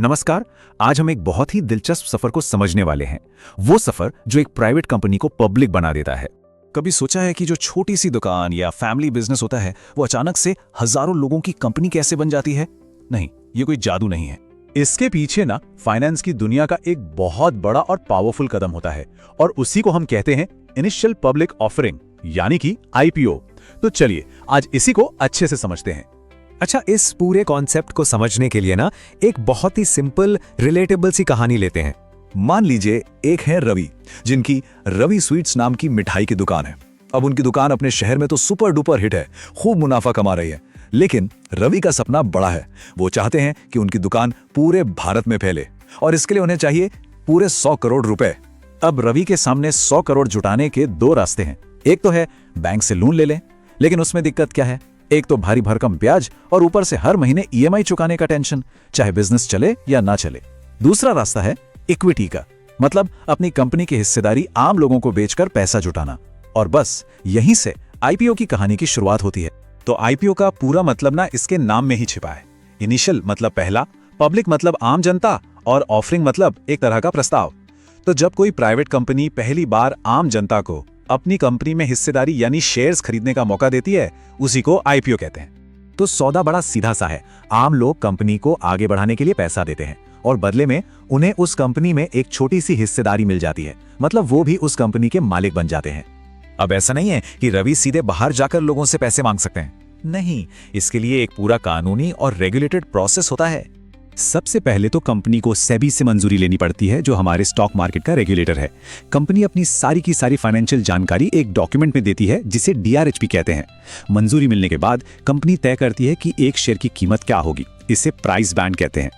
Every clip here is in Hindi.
नमस्कार। आज हम एक बहुत ही दिलचस्प सफर को समझने वाले हैं। वो सफर जो एक प्राइवेट कंपनी को पब्लिक बना देता है। कभी सोचा है कि जो छोटी सी दुकान या फैमिली बिजनेस होता है वो अचानक से हजारों लोगों की कंपनी कैसे बन जाती है? नहीं, ये कोई जादू नहीं है। इसके पीछे ना फाइनेंस की दुनिया का एक बहुत बड़ा और पावरफुल कदम होता है और उसी को हम कहते हैं इनिशियल पब्लिक ऑफरिंग, यानी कि आईपीओ। तो चलिए आज इसी को अच्छे से समझते हैं। अच्छा, इस पूरे कॉन्सेप्ट को समझने के लिए ना एक बहुत ही सिंपल रिलेटेबल सी कहानी लेते हैं। मान लीजिए एक है रवि, जिनकी रवि स्वीट्स नाम की मिठाई की दुकान है। अब उनकी दुकान अपने शहर में तो सुपर डुपर हिट है, खूब मुनाफा कमा रही है। लेकिन रवि का सपना बड़ा है। वो चाहते हैं कि उनकी दुकान पूरे भारत में फैले और इसके लिए उन्हें चाहिए पूरे 100 करोड़ रुपए। अब रवि के सामने 100 करोड़ जुटाने के दो रास्ते हैं। एक तो है बैंक से लोन ले लें, लेकिन उसमें दिक्कत क्या है? एक तो भारी भरकम ब्याज और ऊपर से हर महीने ईएमआई चुकाने का टेंशन, चाहे बिजनेस चले या ना चले। दूसरा रास्ता है इक्विटी का, मतलब अपनी कंपनी की हिस्सेदारी आम लोगों को बेचकर पैसा जुटाना। और बस यहीं से आईपीओ की कहानी की शुरुआत होती है। तो आईपीओ का पूरा मतलब ना इसके नाम में ही छिपा है। इनिशियल मतलब पहला, पब्लिक मतलब आम जनता और ऑफरिंग मतलब एक तरह का प्रस्ताव। तो जब कोई प्राइवेट कंपनी पहली बार आम जनता को अपनी कंपनी में हिस्सेदारी यानी शेयर्स खरीदने का मौका देती है, उसी को आईपीओ कहते हैं। तो सौदा बड़ा सीधा सा है। आम लोग कंपनी को आगे बढ़ाने के लिए पैसा देते हैं और बदले में उन्हें उस कंपनी में एक छोटी सी हिस्सेदारी मिल जाती है, मतलब वो भी उस कंपनी के मालिक बन जाते हैं। अब ऐसा नहीं है कि रवि सीधे बाहर जाकर लोगों से पैसे मांग सकते हैं। नहीं, इसके लिए एक पूरा कानूनी और रेगुलेटेड प्रोसेस होता है। सबसे पहले तो कंपनी को सेबी से मंजूरी लेनी पड़ती है, जो हमारे स्टॉक मार्केट का रेगुलेटर है। कंपनी अपनी सारी की सारी फाइनेंशियल जानकारी एक डॉक्यूमेंट में देती है, जिसे डीआरएच भी कहते हैं। मंजूरी मिलने के बाद कंपनी तय करती है कि एक शेयर की कीमत क्या होगी। इसे प्राइस बैंड कहते हैं।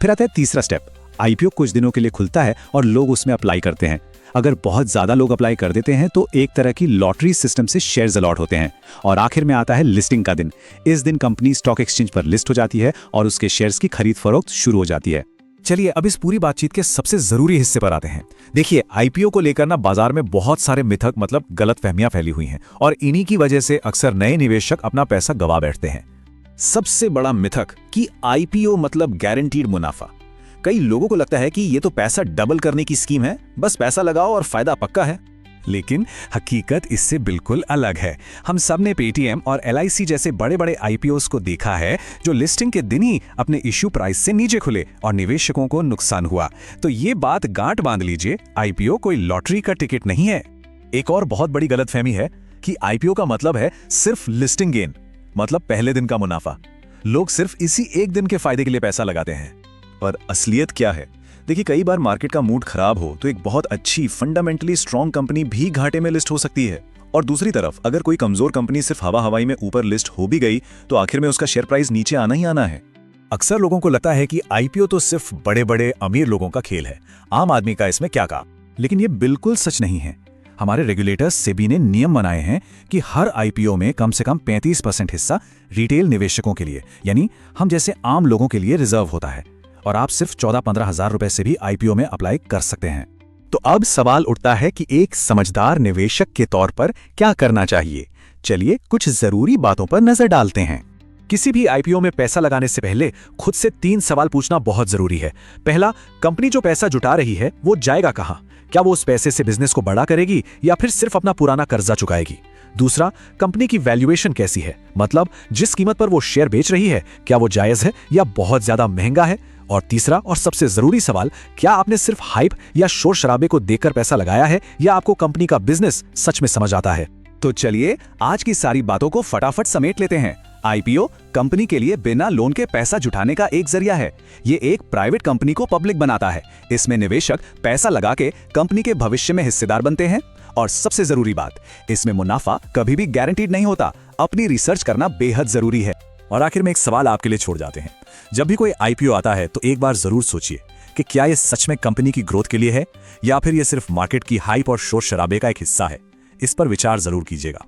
फिर आता है तीसरा स्टेप। आईपीओ कुछ दिनों के लिए खुलता है और लोग उसमें अप्लाई करते हैं। अगर बहुत ज्यादा लोग अप्लाई कर देते हैं तो एक तरह की लॉटरी सिस्टम से शेयर्स अलॉट होते हैं। और आखिर में आता है लिस्टिंग का दिन। इस दिन कंपनी स्टॉक एक्सचेंज पर लिस्ट हो जाती है और उसके शेयर्स की खरीद फरोख्त शुरू हो जाती है। चलिए अब इस पूरी बातचीत के सबसे जरूरी हिस्से पर आते हैं। देखिए, आईपीओ को लेकर ना बाजार में बहुत सारे मिथक मतलब गलतफहमियां फैली हुई हैं और इन्हीं की वजह से अक्सर नए निवेशक अपना पैसा गवा बैठते हैं। सबसे बड़ा मिथक कि आईपीओ मतलब गारंटीड मुनाफा। कई लोगों को लगता है कि ये तो पैसा डबल करने की स्कीम है, बस पैसा लगाओ और फायदा पक्का है। लेकिन हकीकत इससे बिल्कुल अलग है। हम सब ने पेटीएम और एलआईसी जैसे बड़े बड़े आईपीओस को देखा है, जो लिस्टिंग के दिन ही अपने इश्यू प्राइस से नीचे खुले और निवेशकों को नुकसान हुआ। तो ये बात गांठ बांध लीजिए, आईपीओ कोई लॉटरी का टिकट नहीं है। एक और बहुत बड़ी गलतफहमी है कि आईपीओ का मतलब है सिर्फ लिस्टिंग गेन, मतलब पहले दिन का मुनाफा। लोग सिर्फ इसी एक दिन के फायदे के लिए पैसा लगाते हैं। पर असलियत क्या है? देखिए, कई बार मार्केट का मूड खराब हो तो एक बहुत अच्छी फंडामेंटली स्ट्रॉन्ग कंपनी भी घाटे में लिस्ट हो सकती है। और दूसरी तरफ अगर कोई कमजोर कंपनी सिर्फ हवा हवाई में ऊपर लिस्ट हो भी गई तो आखिर में उसका शेयर प्राइस नीचे आना ही आना है। अक्सर लोगों को लगता है कि आईपीओ तो सिर्फ बड़े बड़े अमीर लोगों का खेल है, आम आदमी का इसमें क्या काम। लेकिन ये बिल्कुल सच नहीं है। हमारे रेगुलेटर्स सेबी ने नियम बनाए हैं कि हर आईपीओ में कम से कम 35% हिस्सा रिटेल निवेशकों के लिए, यानी हम जैसे आम लोगों के लिए रिजर्व होता है। और आप सिर्फ 14-15 हजार रुपए से भी आईपीओ में अप्लाई कर सकते हैं। तो अब सवाल उठता है कि एक समझदार निवेशक के तौर पर क्या करना चाहिए। चलिए कुछ जरूरी बातों पर नजर डालते हैं। किसी भी आईपीओ में पैसा लगाने से पहले खुद से 3 सवाल पूछना बहुत जरूरी है। पहला, कंपनी जो पैसा जुटा रही है वो जाएगा कहां? क्या वो उस पैसे से बिजनेस को बड़ा करेगी या फिर सिर्फ अपना पुराना कर्जा चुकाएगी? दूसरा, कंपनी की वैल्यूएशन कैसी है, मतलब जिस कीमत पर वो शेयर बेच रही है क्या वो जायज है या बहुत ज्यादा महंगा है? और तीसरा और सबसे जरूरी सवाल, क्या आपने सिर्फ हाइप या शोर शराबे को देखकर पैसा लगाया है या आपको कंपनी का बिजनेस सच में समझ आता है? तो चलिए आज की सारी बातों को फटाफट समेट लेते हैं। आईपीओ कंपनी के लिए बिना लोन के पैसा जुटाने का एक जरिया है। ये एक प्राइवेट कंपनी को पब्लिक बनाता है। इसमें निवेशक पैसा लगा के कंपनी के भविष्य में हिस्सेदार बनते हैं। और सबसे जरूरी बात, इसमें मुनाफा कभी भी गारंटीड नहीं होता। अपनी रिसर्च करना बेहद जरूरी है। और आखिर में एक सवाल आपके लिए छोड़ जाते हैं। जब भी कोई आईपीओ आता है तो एक बार जरूर सोचिए कि क्या यह सच में कंपनी की ग्रोथ के लिए है या फिर यह सिर्फ मार्केट की हाइप और शोर शराबे का एक हिस्सा है। इस पर विचार जरूर कीजिएगा।